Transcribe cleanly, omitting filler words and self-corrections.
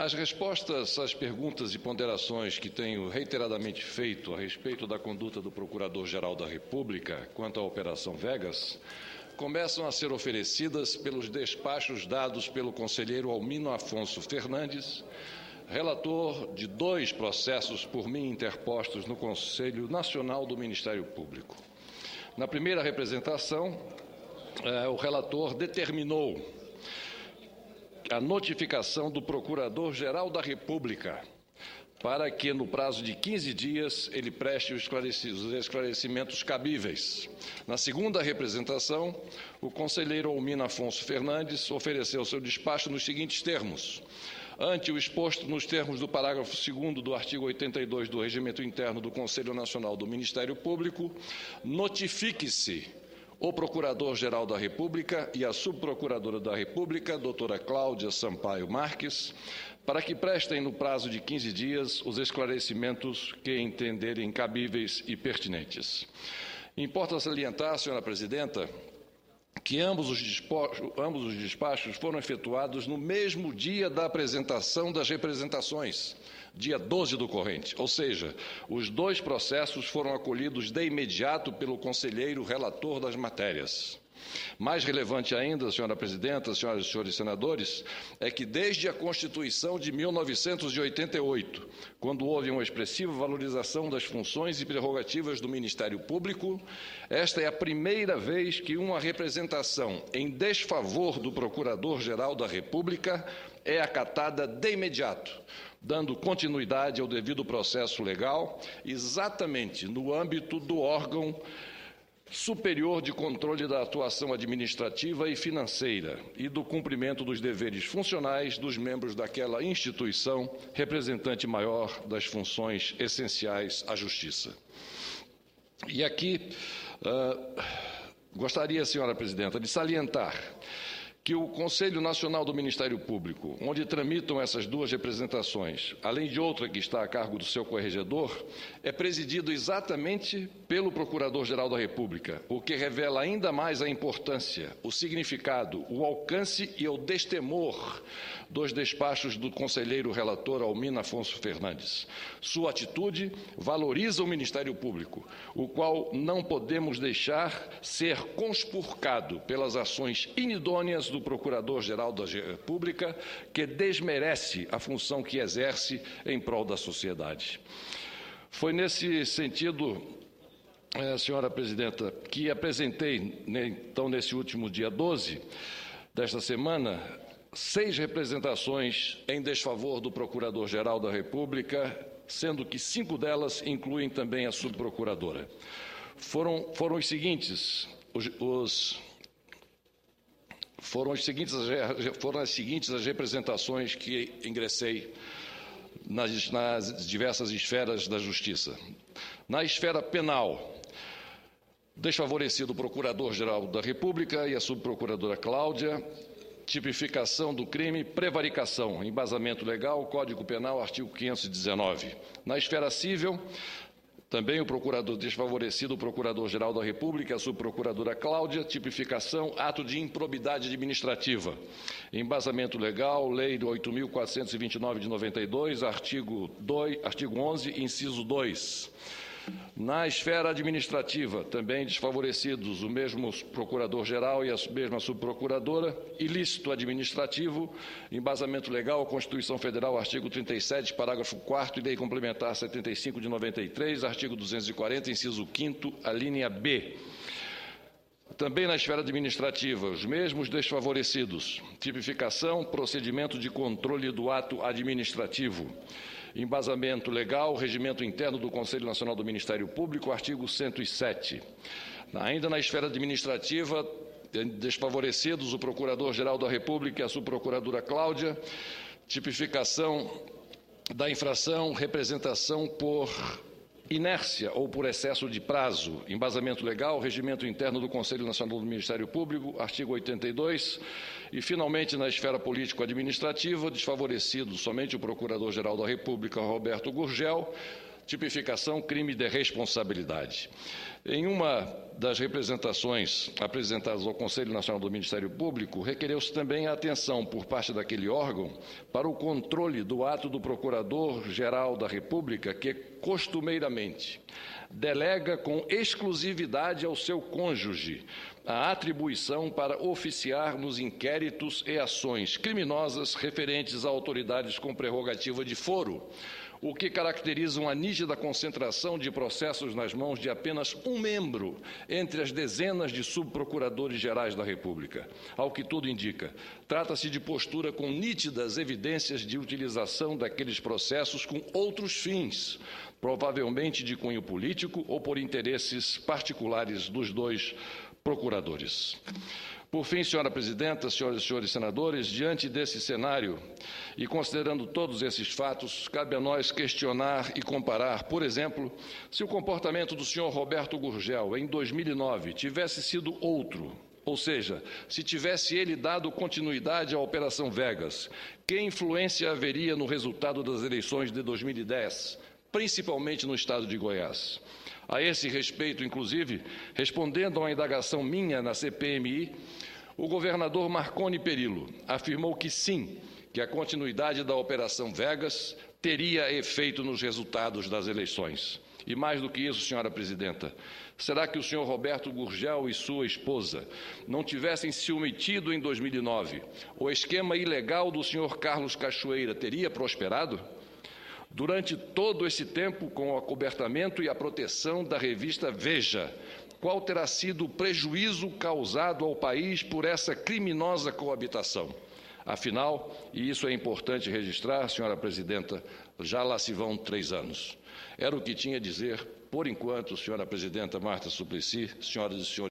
As respostas às perguntas e ponderações que tenho reiteradamente feito a respeito da conduta do Procurador-Geral da República quanto à Operação Vegas começam a ser oferecidas pelos despachos dados pelo conselheiro Almino Afonso Fernandes, relator de 2 processos por mim interpostos no Conselho Nacional do Ministério Público. Na primeira representação, o relator determinou a notificação do Procurador-Geral da República para que, no prazo de 15 dias, ele preste os esclarecimentos cabíveis. Na segunda representação, o conselheiro Almino Afonso Fernandes ofereceu seu despacho nos seguintes termos: ante o exposto nos termos do parágrafo 2º do artigo 82 do Regimento Interno do Conselho Nacional do Ministério Público, notifique-se o Procurador-Geral da República e a Subprocuradora da República, doutora Cláudia Sampaio Marques, para que prestem no prazo de 15 dias os esclarecimentos que entenderem cabíveis e pertinentes. Importa salientar, senhora presidenta, que ambos os despachos foram efetuados no mesmo dia da apresentação das representações, dia 12 do corrente, ou seja, os 2 processos foram acolhidos de imediato pelo conselheiro relator das matérias. Mais relevante ainda, senhora presidenta, senhoras e senhores senadores, é que desde a Constituição de 1988, quando houve uma expressiva valorização das funções e prerrogativas do Ministério Público, esta é a primeira vez que uma representação em desfavor do Procurador-Geral da República é acatada de imediato, dando continuidade ao devido processo legal, exatamente no âmbito do órgão superior de controle da atuação administrativa e financeira e do cumprimento dos deveres funcionais dos membros daquela instituição representante maior das funções essenciais à Justiça. E aqui gostaria, senhora presidenta, de salientar que o Conselho Nacional do Ministério Público, onde tramitam essas 2 representações, além de outra que está a cargo do seu corregedor, é presidido exatamente pelo Procurador-Geral da República, o que revela ainda mais a importância, o significado, o alcance e o destemor dos despachos do conselheiro relator Almino Afonso Fernandes. Sua atitude valoriza o Ministério Público, o qual não podemos deixar ser conspurcado pelas ações inidôneas do Procurador-Geral da República, que desmerece a função que exerce em prol da sociedade. Foi nesse sentido, senhora presidenta, que apresentei, então, nesse último dia 12 desta semana, 6 representações em desfavor do Procurador-Geral da República, sendo que 5 delas incluem também a subprocuradora. Foram as seguintes as representações que ingressei nas diversas esferas da Justiça. Na esfera penal, desfavorecido o Procurador-Geral da República e a Subprocuradora Cláudia, tipificação do crime, prevaricação, embasamento legal, Código Penal, artigo 519. Na esfera civil, também o procurador desfavorecido, o Procurador-Geral da República, a Subprocuradora Cláudia, tipificação, ato de improbidade administrativa. Embasamento legal, Lei 8.429 de 92, artigo 11, inciso 2. Na esfera administrativa, também desfavorecidos o mesmo Procurador-Geral e a mesma Subprocuradora, ilícito administrativo, embasamento legal, Constituição Federal, artigo 37, parágrafo 4º e Lei Complementar 75 de 93, artigo 240, inciso 5º, a linha B. Também na esfera administrativa, os mesmos desfavorecidos, tipificação, procedimento de controle do ato administrativo. Embasamento legal, regimento interno do Conselho Nacional do Ministério Público, artigo 107. Ainda na esfera administrativa, desfavorecidos o Procurador-Geral da República e a Subprocuradora Cláudia, tipificação da infração, representação por inércia ou por excesso de prazo, embasamento legal, regimento interno do Conselho Nacional do Ministério Público, artigo 82, e, finalmente, na esfera político-administrativa, desfavorecido somente o Procurador-Geral da República, Roberto Gurgel, tipificação, crime de responsabilidade. Em uma das representações apresentadas ao Conselho Nacional do Ministério Público, requereu-se também a atenção por parte daquele órgão para o controle do ato do Procurador-Geral da República, que costumeiramente delega com exclusividade ao seu cônjuge a atribuição para oficiar nos inquéritos e ações criminosas referentes a autoridades com prerrogativa de foro, o que caracteriza uma nítida concentração de processos nas mãos de apenas um membro entre as dezenas de subprocuradores gerais da República. Ao que tudo indica, trata-se de postura com nítidas evidências de utilização daqueles processos com outros fins, provavelmente de cunho político ou por interesses particulares dos dois procuradores. Por fim, senhora presidenta, senhoras e senhores senadores, diante desse cenário e considerando todos esses fatos, cabe a nós questionar e comparar, por exemplo, se o comportamento do senhor Roberto Gurgel em 2009 tivesse sido outro, ou seja, se tivesse ele dado continuidade à Operação Vegas, que influência haveria no resultado das eleições de 2010, principalmente no estado de Goiás. A esse respeito, inclusive, respondendo a uma indagação minha na CPMI, o governador Marconi Perillo afirmou que sim, que a continuidade da Operação Vegas teria efeito nos resultados das eleições. E mais do que isso, senhora presidenta, será que o senhor Roberto Gurgel e sua esposa não tivessem se omitido em 2009? O esquema ilegal do senhor Carlos Cachoeira teria prosperado? Durante todo esse tempo, com o acobertamento e a proteção da revista Veja, qual terá sido o prejuízo causado ao país por essa criminosa coabitação? Afinal, e isso é importante registrar, senhora presidenta, já lá se vão 3 anos. Era o que tinha a dizer, por enquanto, senhora presidenta Marta Suplicy, senhoras e senhores.